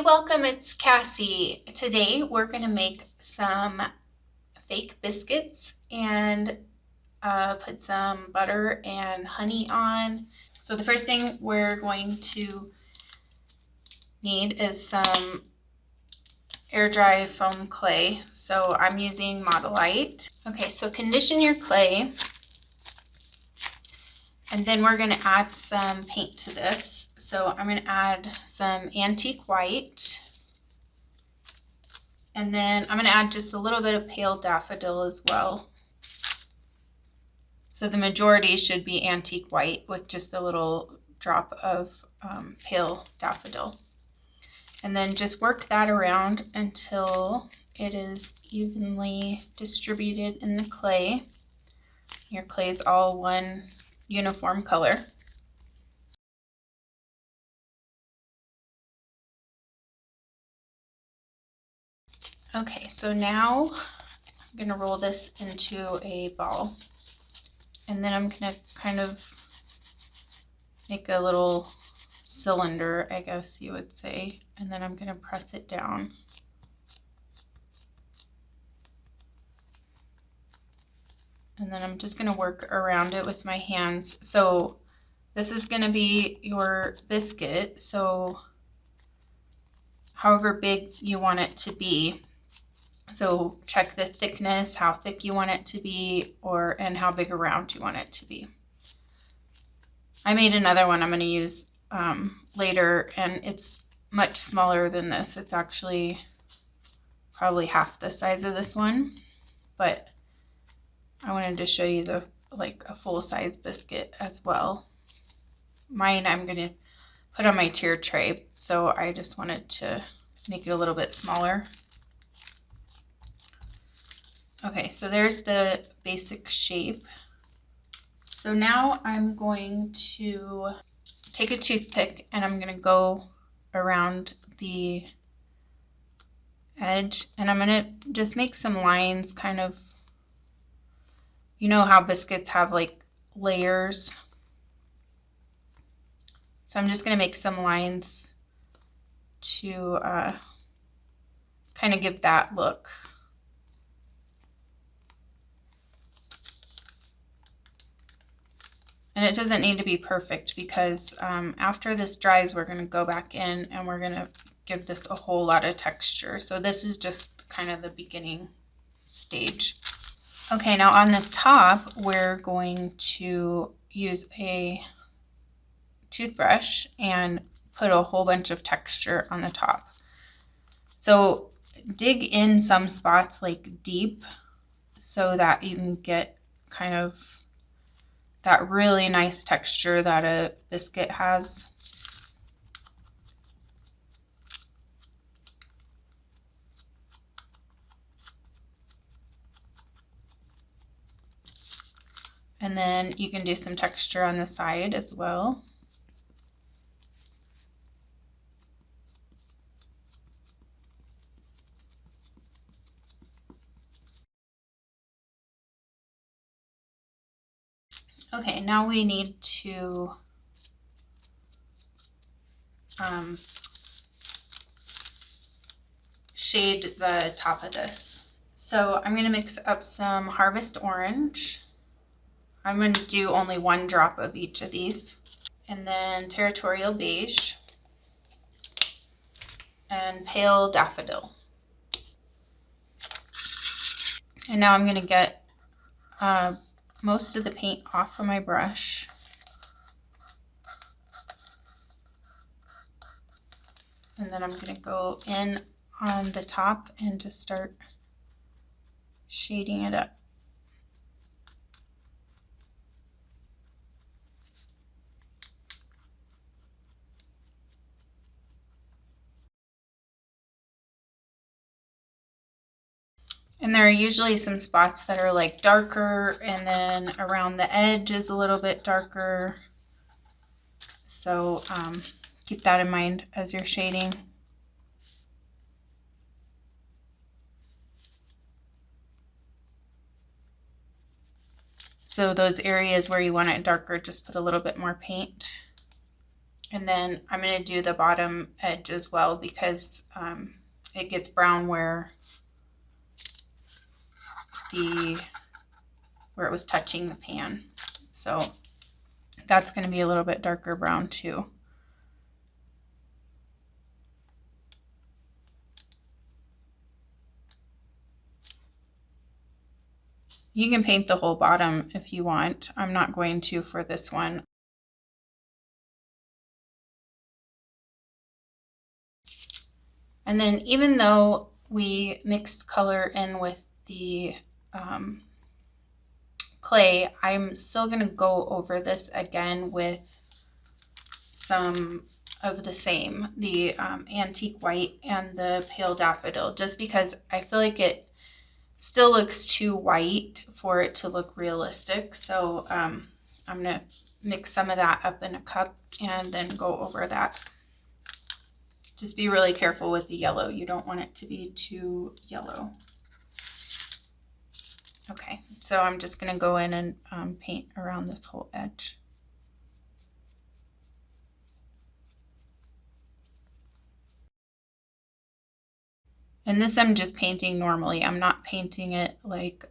Hey, welcome, it's Cassie. Today we're going to make some fake biscuits and put some butter and honey on. So the first thing we're going to need is some air dry foam clay. So I'm using Modelite. Okay, so condition your clay. And then we're going to add some paint to this. So I'm going to add some antique white. And then I'm going to add just a little bit of pale daffodil as well. So the majority should be antique white with just a little drop of pale daffodil. And then just work that around until it is evenly distributed in the clay. Your clay is all one uniform color. Okay, so now I'm going to roll this into a ball. And then I'm going to kind of make a little cylinder, I guess you would say. And then I'm going to press it down. And then I'm just going to work around it with my hands. So this is going to be your biscuit. So however big you want it to be. So check the thickness, how thick you want it to be, and how big around you want it to be. I made another one I'm going to use later, and it's much smaller than this. It's actually probably half the size of this one, but I wanted to show you like a full-size biscuit as well. Mine I'm going to put on my tier tray, so I just wanted to make it a little bit smaller. Okay, so there's the basic shape. So now I'm going to take a toothpick and I'm going to go around the edge, and I'm going to just make some lines, kind of, you know how biscuits have like layers. So I'm just going to make some lines to kind of give that look. And it doesn't need to be perfect because after this dries, we're going to go back in and we're going to give this a whole lot of texture. So this is just kind of the beginning stage. Okay, now on the top, we're going to use a toothbrush and put a whole bunch of texture on the top. So dig in some spots like deep so that you can get kind of that really nice texture that a biscuit has. And then you can do some texture on the side as well. Okay, now we need to shade the top of this. So I'm going to mix up some Harvest Orange. I'm going to do only one drop of each of these. And then Territorial Beige and Pale Daffodil. And now I'm going to get most of the paint off of my brush. And then I'm going to go in on the top and just start shading it up. And there are usually some spots that are like darker, and then around the edge is a little bit darker. So keep that in mind as you're shading. So those areas where you want it darker, just put a little bit more paint. And then I'm going to do the bottom edge as well because it gets brown where it was touching the pan. So that's going to be a little bit darker brown too. You can paint the whole bottom if you want. I'm not going to for this one. And then even though we mixed color in with the clay, I'm still going to go over this again with some of the same, the antique white and the pale daffodil, just because I feel like it still looks too white for it to look realistic. So I'm going to mix some of that up in a cup and then go over that. Just be really careful with the yellow. You don't want it to be too yellow. Okay, so I'm just going to go in and paint around this whole edge. And this I'm just painting normally. I'm not painting it like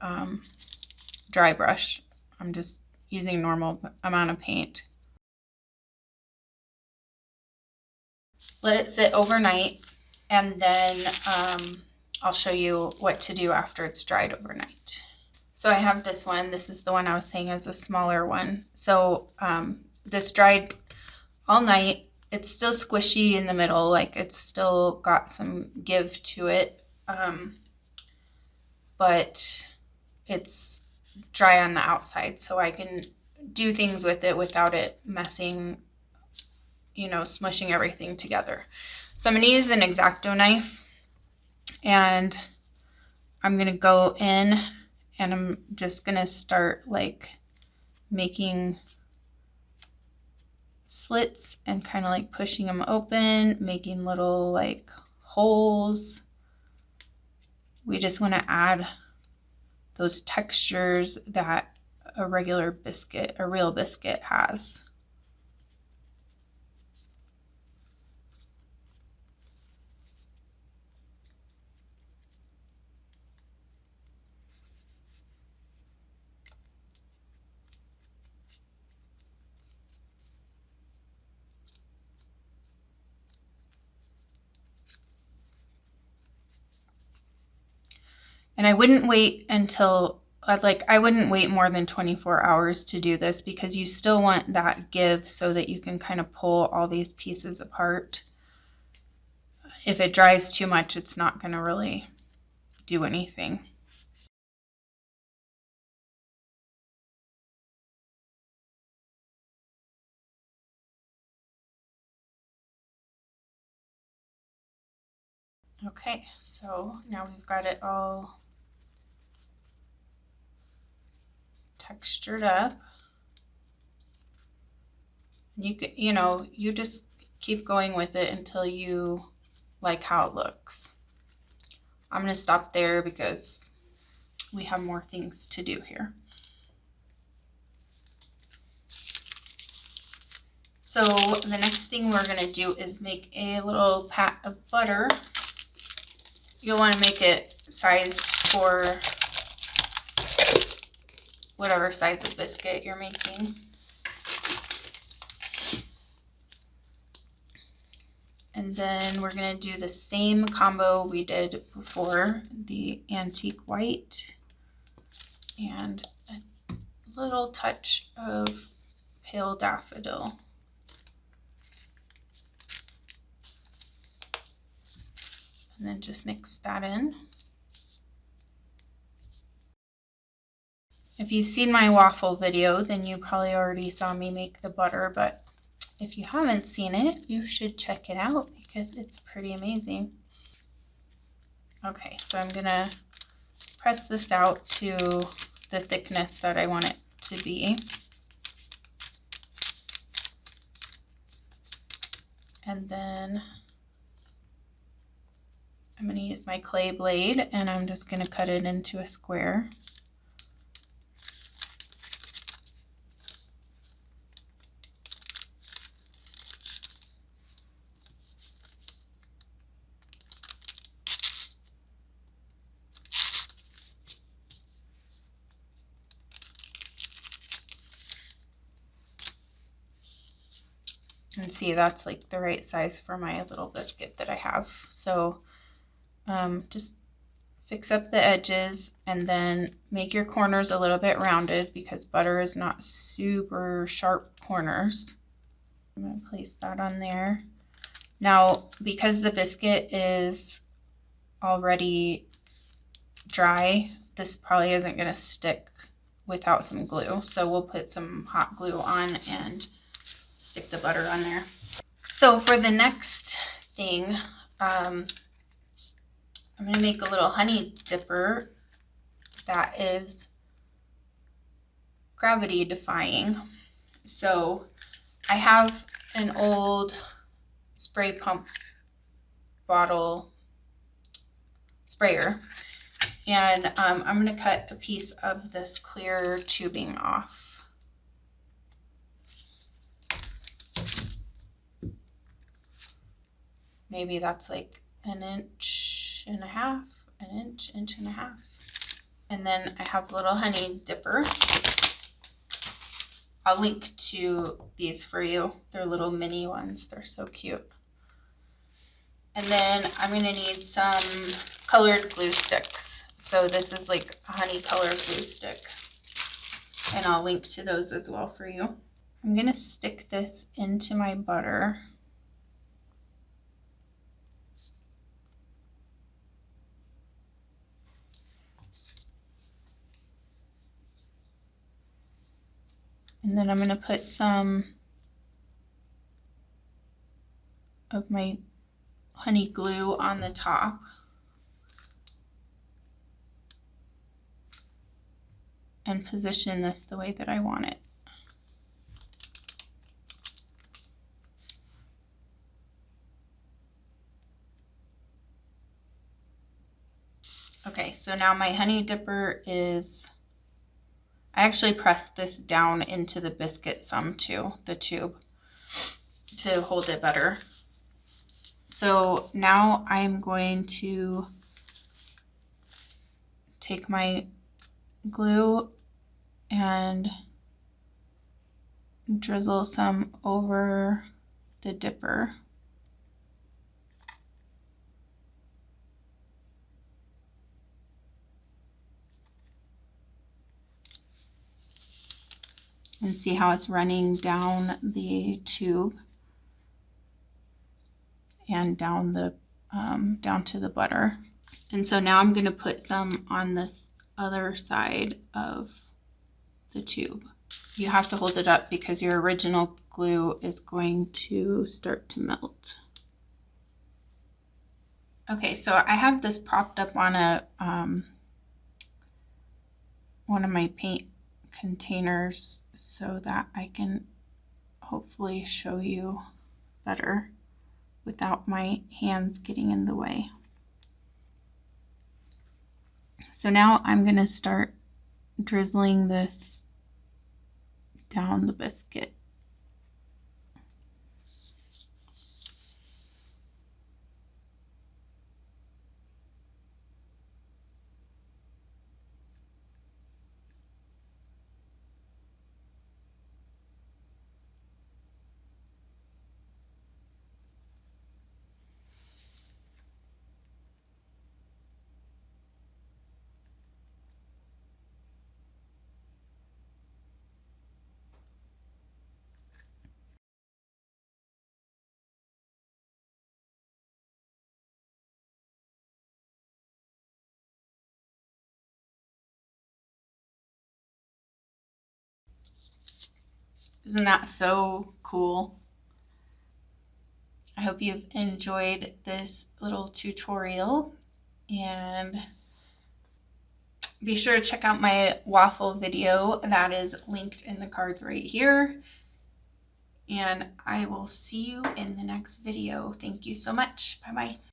dry brush. I'm just using normal amount of paint. Let it sit overnight, and then I'll show you what to do after it's dried overnight. So I have this one. This is the one I was saying is a smaller one. So this dried all night. It's still squishy in the middle, like it's still got some give to it, but it's dry on the outside, so I can do things with it without it messing, you know, smushing everything together. So I'm going to use an X-Acto knife, and I'm going to go in and I'm just going to start like making slits and kind of like pushing them open, making little like holes. We just want to add those textures that a regular biscuit, a real biscuit has. And I wouldn't wait until, I wouldn't wait more than 24 hours to do this, because you still want that give so that you can kind of pull all these pieces apart. If it dries too much, it's not going to really do anything. Okay, so now we've got it all textured up. You know, you just keep going with it until you like how it looks. I'm going to stop there because we have more things to do here. So the next thing we're going to do is make a little pat of butter. You'll want to make it sized for whatever size of biscuit you're making. And then we're going to do the same combo we did before, the antique white and a little touch of pale daffodil. And then just mix that in. If you've seen my waffle video, then you probably already saw me make the butter, but if you haven't seen it, you should check it out because it's pretty amazing. Okay, so I'm gonna press this out to the thickness that I want it to be. And then I'm gonna use my clay blade and I'm just gonna cut it into a square. And see, that's like the right size for my little biscuit that I have. So just fix up the edges and then make your corners a little bit rounded because butter is not super sharp corners. I'm going to place that on there. Now, because the biscuit is already dry, this probably isn't going to stick without some glue. So we'll put some hot glue on and stick the butter on there. So for the next thing, I'm going to make a little honey dipper that is gravity defying. So I have an old spray pump bottle sprayer, and I'm going to cut a piece of this clear tubing off. Maybe that's like an inch and a half, inch and a half. And then I have a little honey dipper. I'll link to these for you. They're little mini ones. They're so cute. And then I'm going to need some colored glue sticks. So this is like a honey color glue stick. And I'll link to those as well for you. I'm going to stick this into my butter. And then I'm going to put some of my honey glue on the top. And position this the way that I want it. Okay, so now my honey dipper is, I actually pressed this down into the biscuit some too, the tube, to hold it better. So now I'm going to take my glue and drizzle some over the dipper. And see how it's running down the tube and down the down to the butter. And so now I'm going to put some on this other side of the tube. You have to hold it up because your original glue is going to start to melt. Okay, so I have this propped up on a one of my paint containers so that I can hopefully show you better without my hands getting in the way. So now I'm going to start drizzling this down the biscuit. Isn't that so cool? I hope you've enjoyed this little tutorial, and be sure to check out my waffle video that is linked in the cards right here. And I will see you in the next video. Thank you so much. Bye-bye.